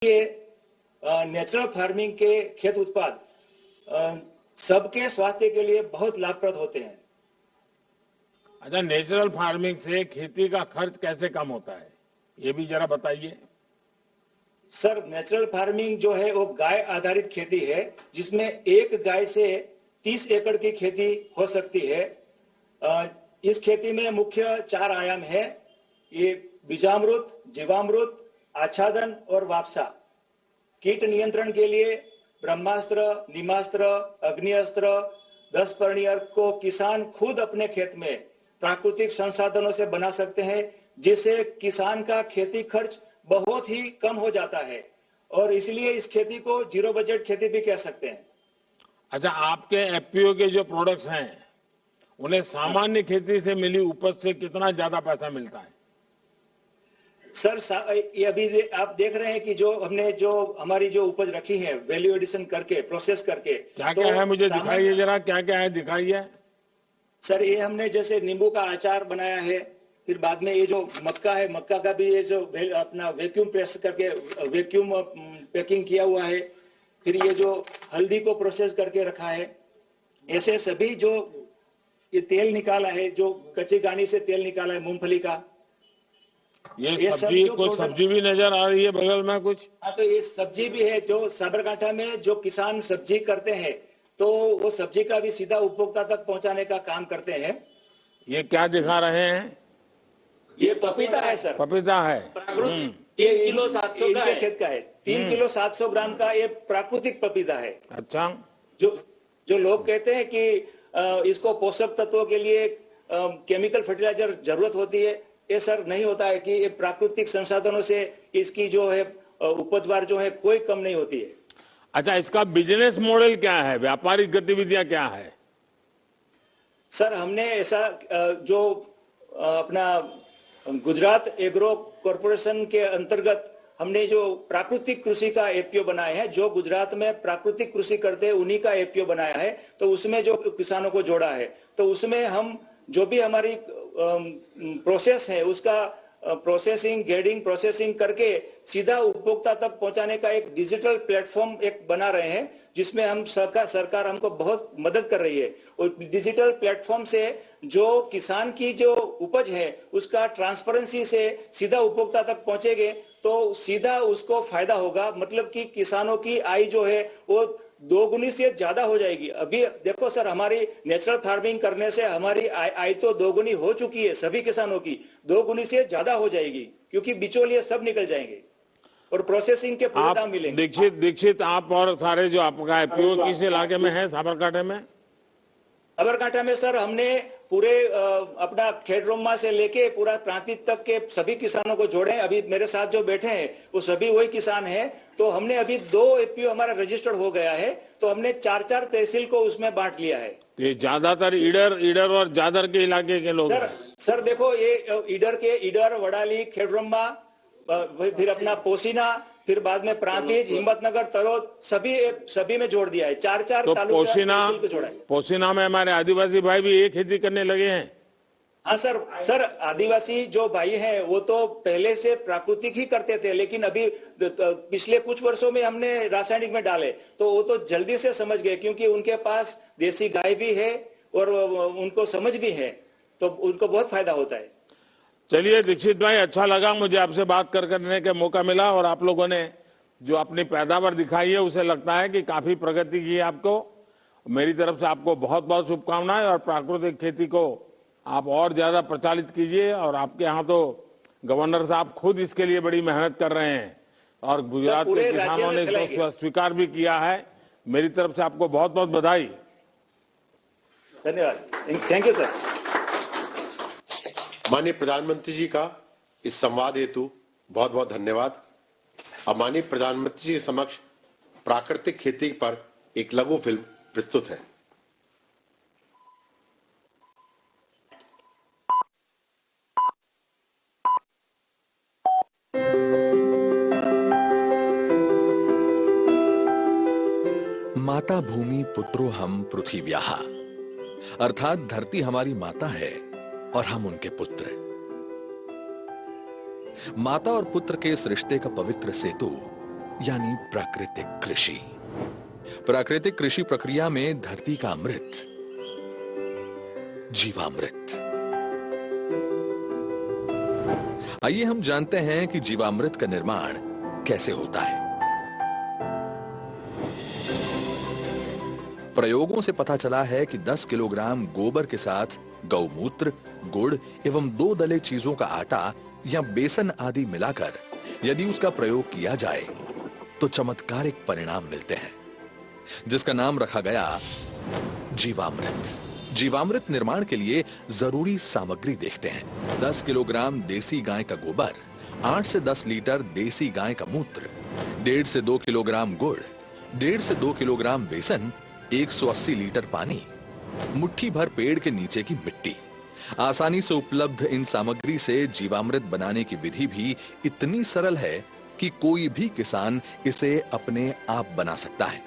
ये natural farming के खेत उत्पाद सबके स्वास्थ्य के लिए बहुत लाभप्रद होते हैं। अच्छा, नेचुरल फार्मिंग से खेती का खर्च कैसे कम होता है, ये भी जरा बताइए। सर, नेचुरल फार्मिंग जो है वो गाय आधारित खेती है, जिसमें एक गाय से 30 एकड़ की खेती हो सकती है। इस खेती में मुख्य 4 आयाम है। ये बीजामृत, जीवामृत, आच्छादन और वापसा। कीट नियंत्रण के लिए ब्रह्मास्त्र, नीमास्त्र, अग्निअस्त्र, 10 पर्णियर को किसान खुद अपने खेत में प्राकृतिक संसाधनों से बना सकते हैं, जिससे किसान का खेती खर्च बहुत ही कम हो जाता है और इसलिए इस खेती को जीरो बजट खेती भी कह सकते हैं। अच्छा, आपके एफपीओ के जो प्रोडक्ट्स हैं उन्हें सामान्य खेती से मिली उपज से कितना ज्यादा पैसा मिलता है? सर, ये अभी आप देख रहे हैं कि जो हमने हमारी जो उपज रखी है वैल्यू एडिशन करके, प्रोसेस करके, क्या क्या है मुझे दिखाइए जरा, क्या क्या है दिखाइए। सर, ये हमने जैसे नींबू का अचार बनाया है, फिर बाद में ये जो मक्का है, मक्का का भी ये जो अपना वैक्यूम प्रेस करके वैक्यूम पैकिंग किया हुआ है, फिर ये जो हल्दी को प्रोसेस करके रखा है, ऐसे सभी जो ये तेल निकाला है, जो कच्ची घानी से तेल निकाला है मूंगफली का, ये सब्जी, कोई सब्जी भी नजर आ रही है बगल में कुछ। हाँ, तो ये सब्जी भी है। जो साबरकांठा में जो किसान सब्जी करते हैं, तो वो सब्जी का भी सीधा उपभोक्ता तक पहुंचाने का काम करते हैं। ये क्या दिखा रहे हैं? ये पपीता है सर, पपीता है। ये 3 किलो 700 का खेत का है। 3 किलो 700 ग्राम का ये प्राकृतिक पपीता है। अच्छा, जो लोग कहते हैं कि इसको पोषक तत्वों के लिए केमिकल फर्टिलाइजर जरूरत होती है, ये सर नहीं होता है कि ये प्राकृतिक संसाधनों से इसकी जो है उपजवार जो है कोई कम नहीं होती है। अच्छा, इसका बिजनेस मॉडल क्या है, व्यापारिक गतिविधियां क्या है? सर, हमने ऐसा जो अपना गुजरात एग्रो कॉरपोरेशन के अंतर्गत हमने जो प्राकृतिक कृषि का एपीओ बनाया है, जो गुजरात में प्राकृतिक कृषि करते हैं उन्हीं का एपीओ बनाया है, तो उसमें जो किसानों को जोड़ा है, तो उसमें हम जो भी हमारी प्रोसेस है उसका प्रोसेसिंग, ग्रेडिंग, प्रोसेसिंग करके सीधा उपभोक्ता तक पहुंचाने का एक डिजिटल प्लेटफॉर्म एक बना रहे हैं, जिसमें हम सरकार हमको बहुत मदद कर रही है। और डिजिटल प्लेटफॉर्म से जो किसान की जो उपज है उसका ट्रांसपेरेंसी से सीधा उपभोक्ता तक पहुंचेंगे तो सीधा उसको फायदा होगा। मतलब कि किसानों की आय जो है वो 2 गुनी से ज्यादा हो जाएगी। अभी देखो सर, हमारी नेचुरल फार्मिंग करने से हमारी आय तो 2 गुनी हो चुकी है, सभी किसानों की 2 गुनी से ज्यादा हो जाएगी, क्योंकि बिचौलिए सब निकल जाएंगे और प्रोसेसिंग के पूरे दाम मिलेंगे। दीक्षित, आप और सारे जो आपका एपीओ किस इलाके में है? साबरकांठा में। साबरकांठा में सर हमने पूरे अपना खेड़रोमा से लेके पूरा प्रांतिक तक के सभी किसानों को जोड़े हैं। अभी मेरे साथ जो बैठे हैं वो सभी वही किसान हैं। तो हमने अभी 2 एपीओ हमारा रजिस्टर्ड हो गया है, तो हमने 4-4 तहसील को उसमें बांट लिया है। ये ज्यादातर ईडर और जादर के इलाके के लोग सर देखो, ये ईडर, वडाली, खेड़रोमा, फिर अपना पोसीना, फिर बाद में प्रांतिज, हिम्मतनगर, तलोद, सभी में जोड़ दिया है। 4-4 तो तालुका को जोड़ा है। पोसीना में हमारे आदिवासी भाई भी एक खेती करने लगे हैं। हाँ सर, आदिवासी जो भाई हैं वो तो पहले से प्राकृतिक ही करते थे, लेकिन अभी पिछले कुछ वर्षों में हमने रासायनिक में डाले, तो वो तो जल्दी से समझ गए, क्योंकि उनके पास देसी गाय भी है और उनको समझ भी है, तो उनको बहुत फायदा होता है। चलिए दीक्षित भाई, अच्छा लगा मुझे आपसे बात करने का मौका मिला और आप लोगों ने जो अपनी पैदावार दिखाई है उसे लगता है कि काफी प्रगति की है। आपको मेरी तरफ से आपको बहुत बहुत शुभकामनाएं और प्राकृतिक खेती को आप और ज्यादा प्रचालित कीजिए। और आपके यहाँ तो गवर्नर साहब खुद इसके लिए बड़ी मेहनत कर रहे हैं और गुजरात के किसानों ने इसको स्वीकार भी किया है। मेरी तरफ से आपको बहुत बहुत बधाई। धन्यवाद, थैंक यू सर। माननीय प्रधानमंत्री जी का इस संवाद हेतु बहुत बहुत धन्यवाद। अब माननीय प्रधानमंत्री जी के समक्ष प्राकृतिक खेती पर एक लघु फिल्म प्रस्तुत है। माता भूमि पुत्रो हम पृथिव्याः, अर्थात धरती हमारी माता है और हम उनके पुत्र। माता और पुत्र के इस रिश्ते का पवित्र सेतु यानी प्राकृतिक कृषि। प्राकृतिक कृषि प्रक्रिया में धरती का अमृत, जीवामृत। आइए हम जानते हैं कि जीवामृत का निर्माण कैसे होता है। प्रयोगों से पता चला है कि 10 किलोग्राम गोबर के साथ गौमूत्र, गुड़ एवं 2 दले चीजों का आटा या बेसन आदि मिलाकर यदि उसका प्रयोग किया जाए तो चमत्कारिक परिणाम मिलते हैं, जिसका नाम रखा गया जीवामृत। जीवामृत निर्माण के लिए जरूरी सामग्री देखते हैं। 10 किलोग्राम देसी गाय का गोबर, 8 से 10 लीटर देसी गाय का मूत्र, 1.5 से 2 किलोग्राम गुड़, 1.5 से 2 किलोग्राम बेसन, 180 लीटर पानी, मुट्ठी भर पेड़ के नीचे की मिट्टी। आसानी से उपलब्ध इन सामग्री से जीवामृत बनाने की विधि भी इतनी सरल है कि कोई भी किसान इसे अपने आप बना सकता है।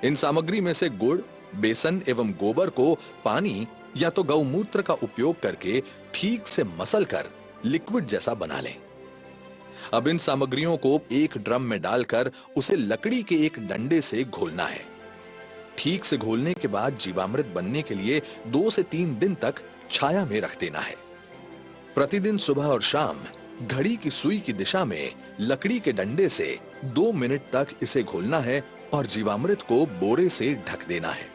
इन सामग्री में से गुड़, बेसन एवं गोबर को पानी या तो गौमूत्र का उपयोग करके ठीक से मसल कर लिक्विड जैसा बना लें। अब इन सामग्रियों को एक ड्रम में डालकर उसे लकड़ी के एक डंडे से घोलना है। ठीक से घोलने के बाद जीवामृत बनने के लिए 2 से 3 दिन तक छाया में रख देना है। प्रतिदिन सुबह और शाम घड़ी की सुई की दिशा में लकड़ी के डंडे से 2 मिनट तक इसे घोलना है और जीवामृत को बोरे से ढक देना है।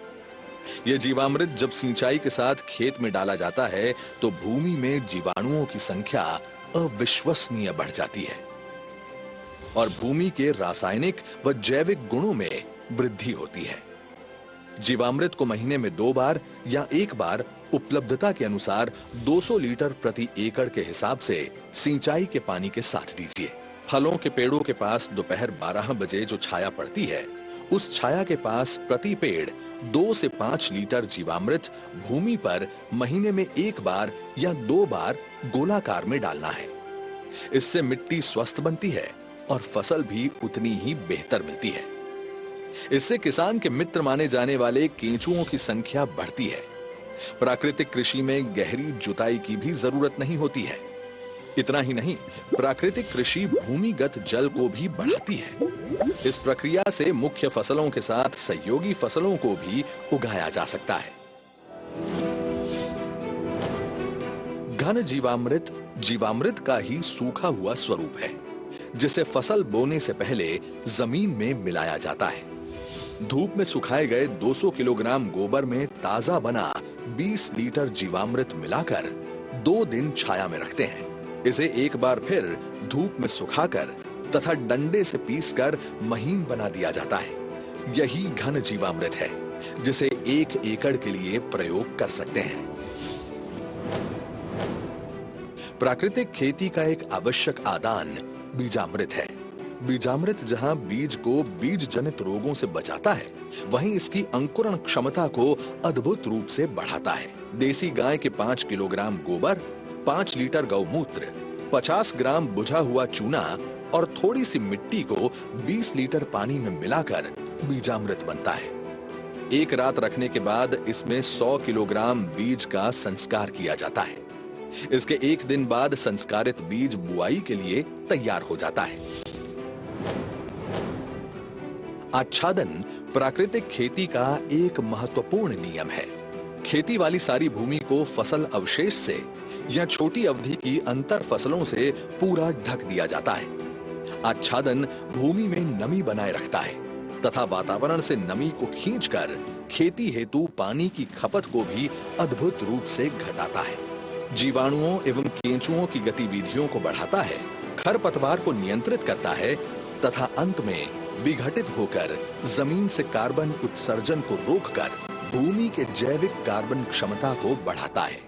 यह जीवामृत जब सिंचाई के साथ खेत में डाला जाता है तो भूमि में जीवाणुओं की संख्या अविश्वसनीय बढ़ जाती है और भूमि के रासायनिक व जैविक गुणों में वृद्धि होती है। जीवामृत को महीने में 2 बार या 1 बार उपलब्धता के अनुसार 200 लीटर प्रति एकड़ के हिसाब से सिंचाई के पानी के साथ दीजिए। फलों के पेड़ों के पास दोपहर 12 बजे जो छाया पड़ती है, उस छाया के पास प्रति पेड़ 2 से 5 लीटर जीवामृत भूमि पर महीने में 1 बार या 2 बार गोलाकार में डालना है। इससे मिट्टी स्वस्थ बनती है और फसल भी उतनी ही बेहतर मिलती है। इससे किसान के मित्र माने जाने वाले केंचुओं की संख्या बढ़ती है। प्राकृतिक कृषि में गहरी जुताई की भी जरूरत नहीं होती है। इतना ही नहीं, प्राकृतिक कृषि भूमिगत जल को भी बढ़ाती है। इस प्रक्रिया से मुख्य फसलों के साथ सहयोगी फसलों को भी उगाया जा सकता है। घन जीवामृत जीवामृत का ही सूखा हुआ स्वरूप है, जिसे फसल बोने से पहले जमीन में मिलाया जाता है। धूप में सुखाए गए 200 किलोग्राम गोबर में ताजा बना 20 लीटर जीवामृत मिलाकर 2 दिन छाया में रखते हैं। इसे एक बार फिर धूप में सुखाकर तथा डंडे से पीसकर महीन बना दिया जाता है। यही घन जीवामृत है जिसे 1 एकड़ के लिए प्रयोग कर सकते हैं। प्राकृतिक खेती का एक आवश्यक आदान बीजामृत है। बीजामृत जहां बीज को बीज जनित रोगों से बचाता है, वहीं इसकी अंकुरण क्षमता को अद्भुत रूप से बढ़ाता है। देसी गाय के 5 किलोग्राम गोबर, 5 लीटर गौमूत्र, 50 ग्राम बुझा हुआ चूना और थोड़ी सी मिट्टी को 20 लीटर पानी में मिलाकर बीजामृत बनता है। एक रात रखने के बाद इसमें 100 किलोग्राम बीज का संस्कार किया जाता है। इसके 1 दिन बाद संस्कारित बीज बुआई के लिए तैयार हो जाता है। आच्छादन प्राकृतिक खेती का एक महत्वपूर्ण नियम है। खेती वाली सारी भूमि को फसल अवशेष से या छोटी अवधि की अंतर फसलों से पूरा ढक दिया जाता है। आच्छादन भूमि में नमी बनाए रखता है तथा वातावरण से नमी को खींचकर खेती हेतु पानी की खपत को भी अद्भुत रूप से घटाता है। जीवाणुओं एवं केंचुओं की गतिविधियों को बढ़ाता है, खरपतवार को नियंत्रित करता है तथा अंत में विघटित होकर जमीन से कार्बन उत्सर्जन को रोककर भूमि के जैविक कार्बन क्षमता को बढ़ाता है।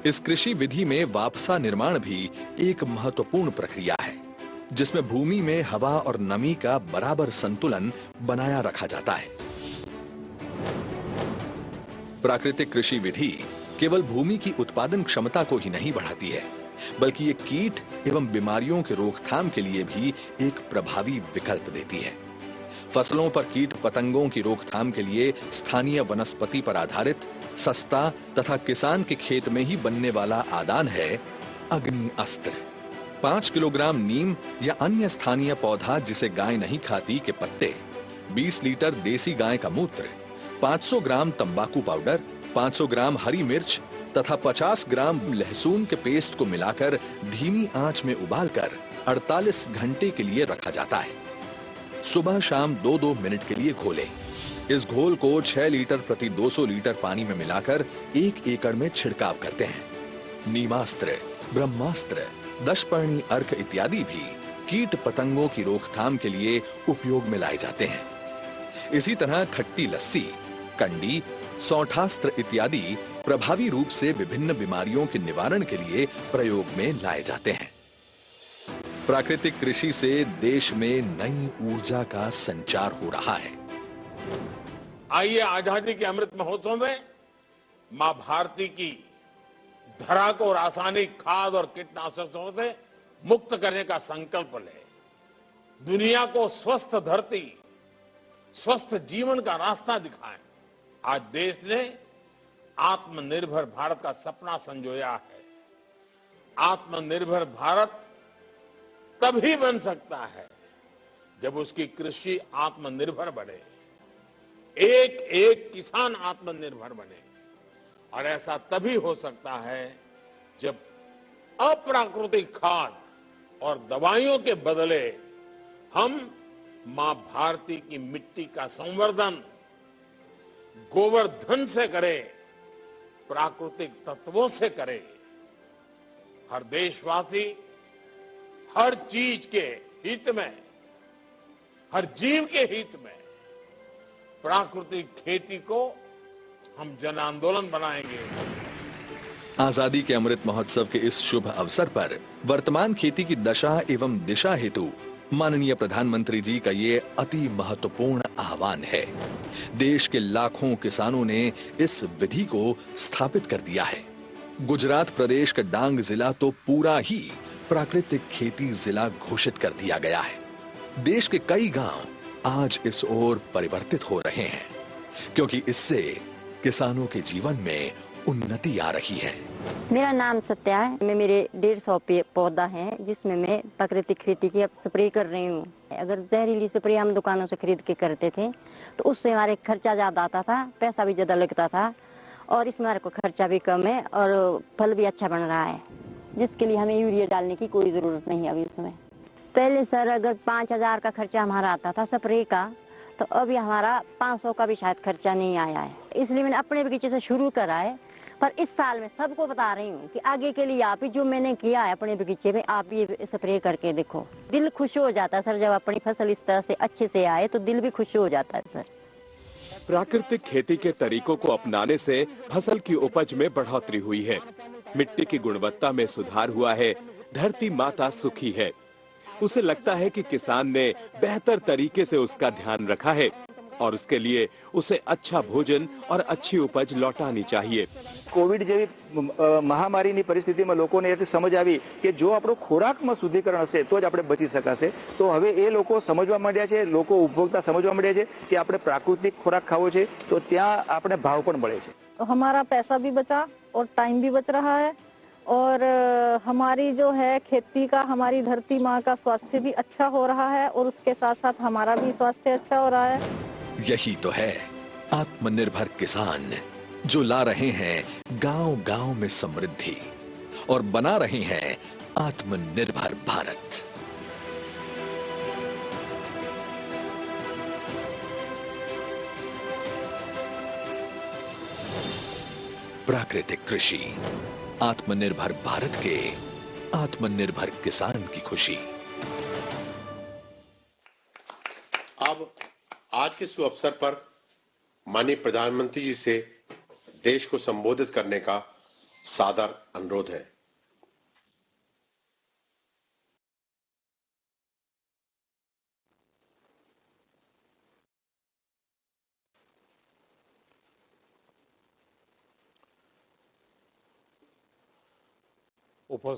इस कृषि विधि में वापसा निर्माण भी एक महत्वपूर्ण प्रक्रिया है, जिसमें भूमि में हवा और नमी का बराबर संतुलन बनाया रखा जाता है। प्राकृतिक कृषि विधि केवल भूमि की उत्पादन क्षमता को ही नहीं बढ़ाती है, बल्कि ये कीट एवं बीमारियों के रोकथाम के लिए भी एक प्रभावी विकल्प देती है। फसलों पर कीट पतंगों की रोकथाम के लिए स्थानीय वनस्पति पर आधारित सस्ता तथा किसान के खेत में ही बनने वाला आदान है अग्नि अस्त्र। 5 किलोग्राम नीम या अन्य स्थानीय पौधा जिसे गाय नहीं खाती के पत्ते, 20 लीटर देसी गाय का मूत्र, 500 ग्राम तंबाकू पाउडर, 500 ग्राम हरी मिर्च तथा 50 ग्राम लहसुन के पेस्ट को मिलाकर धीमी आंच में उबालकर 48 घंटे के लिए रखा जाता है। सुबह शाम 2-2 मिनट के लिए घोलें। इस घोल को 6 लीटर प्रति 200 लीटर पानी में मिलाकर 1 एकड़ में छिड़काव करते हैं। नीमास्त्र, ब्रह्मास्त्र, दशपर्णी अर्क इत्यादि भी कीट पतंगों की रोकथाम के लिए उपयोग में लाए जाते हैं। इसी तरह खट्टी लस्सी, कंडी, सौठास्त्र इत्यादि प्रभावी रूप से विभिन्न बीमारियों के निवारण के लिए प्रयोग में लाए जाते हैं। प्राकृतिक कृषि से देश में नई ऊर्जा का संचार हो रहा है। आइए आजादी के अमृत महोत्सव में मां भारती की धरा को रासायनिक खाद और कीटनाशकों से मुक्त करने का संकल्प ले। दुनिया को स्वस्थ धरती, स्वस्थ जीवन का रास्ता दिखाएं। आज देश ने आत्मनिर्भर भारत का सपना संजोया है। आत्मनिर्भर भारत तभी बन सकता है जब उसकी कृषि आत्मनिर्भर बने, एक एक किसान आत्मनिर्भर बने। और ऐसा तभी हो सकता है जब अप्राकृतिक खाद और दवाइयों के बदले हम मां भारती की मिट्टी का संवर्धन गोवर्धन से करें, प्राकृतिक तत्वों से करें। हर देशवासी हर चीज के हित में, हर जीव के हित में प्राकृतिक खेती को हम जन आंदोलन बनाएंगे। आजादी के अमृत महोत्सव के इस शुभ अवसर पर वर्तमान खेती की दशा एवं दिशा हेतु माननीय प्रधानमंत्री जी का ये अति महत्वपूर्ण आह्वान है। देश के लाखों किसानों ने इस विधि को स्थापित कर दिया है। गुजरात प्रदेश का डांग जिला तो पूरा ही प्राकृतिक खेती जिला घोषित कर दिया गया है। देश के कई गांव आज इस ओर परिवर्तित हो रहे हैं, क्योंकि इससे किसानों के जीवन में उन्नति आ रही है। मेरा नाम सत्या है। मैं मेरे 150 पौधा है जिसमें मैं प्राकृतिक खेती की अब स्प्रे कर रही हूँ। अगर जहरीली स्प्रे हम दुकानों से खरीद के करते थे तो उससे हमारे खर्चा ज्यादा आता था, पैसा भी ज्यादा लगता था, और इसमें हमारे को खर्चा भी कम है और फल भी अच्छा बन रहा है, जिसके लिए हमें यूरिया डालने की कोई जरूरत नहीं है अभी इसमें। पहले सर अगर 5000 का खर्चा हमारा आता था स्प्रे का, तो अभी हमारा 500 का भी शायद खर्चा नहीं आया है। इसलिए मैंने अपने बगीचे से शुरू करा है, पर इस साल मैं सबको बता रही हूँ कि आगे के लिए आप ही जो मैंने किया है अपने बगीचे में, आप भी स्प्रे करके देखो। दिल खुश हो जाता है सर, जब अपनी फसल इस तरह से अच्छे से आए तो दिल भी खुश हो जाता है सर। प्राकृतिक खेती के तरीकों को अपनाने से फसल की उपज में बढ़ोतरी हुई है, मिट्टी की गुणवत्ता में सुधार हुआ है, धरती माता सुखी है। उसे लगता है कि किसान ने बेहतर तरीके से उसका ध्यान रखा है और उसके लिए उसे अच्छा भोजन और अच्छी उपज लौटानी चाहिए। કોવિડ જેવી મહામારીની પરિસ્થિતિમાં લોકોને એટલી સમજ આવી કે જો આપણો ખોરાકમાં શુદ્ધિકરણ હશે તો જ આપણે બચી શકાશે। તો હવે એ લોકો સમજવા માંડ્યા છે, લોકો ઉપભોક્તા સમજવા માંડ્યા છે કે આપણે પ્રાકૃતિક ખોરાક ખાવો છે, તો ત્યાં આપણે ભાવ પણ મળે છે। तो हमारा पैसा भी बचा और टाइम भी बच रहा है, और हमारी जो है खेती का, हमारी धरती माँ का स्वास्थ्य भी अच्छा हो रहा है, और उसके साथ साथ हमारा भी स्वास्थ्य अच्छा हो रहा है। यही तो है आत्मनिर्भर किसान, जो ला रहे हैं गांव-गांव में समृद्धि और बना रहे हैं आत्मनिर्भर भारत। प्राकृतिक कृषि, आत्मनिर्भर भारत के आत्मनिर्भर किसान की खुशी। अब आज के शुभ अवसर पर माननीय प्रधानमंत्री जी से देश को संबोधित करने का सादर अनुरोध है। उपस्थित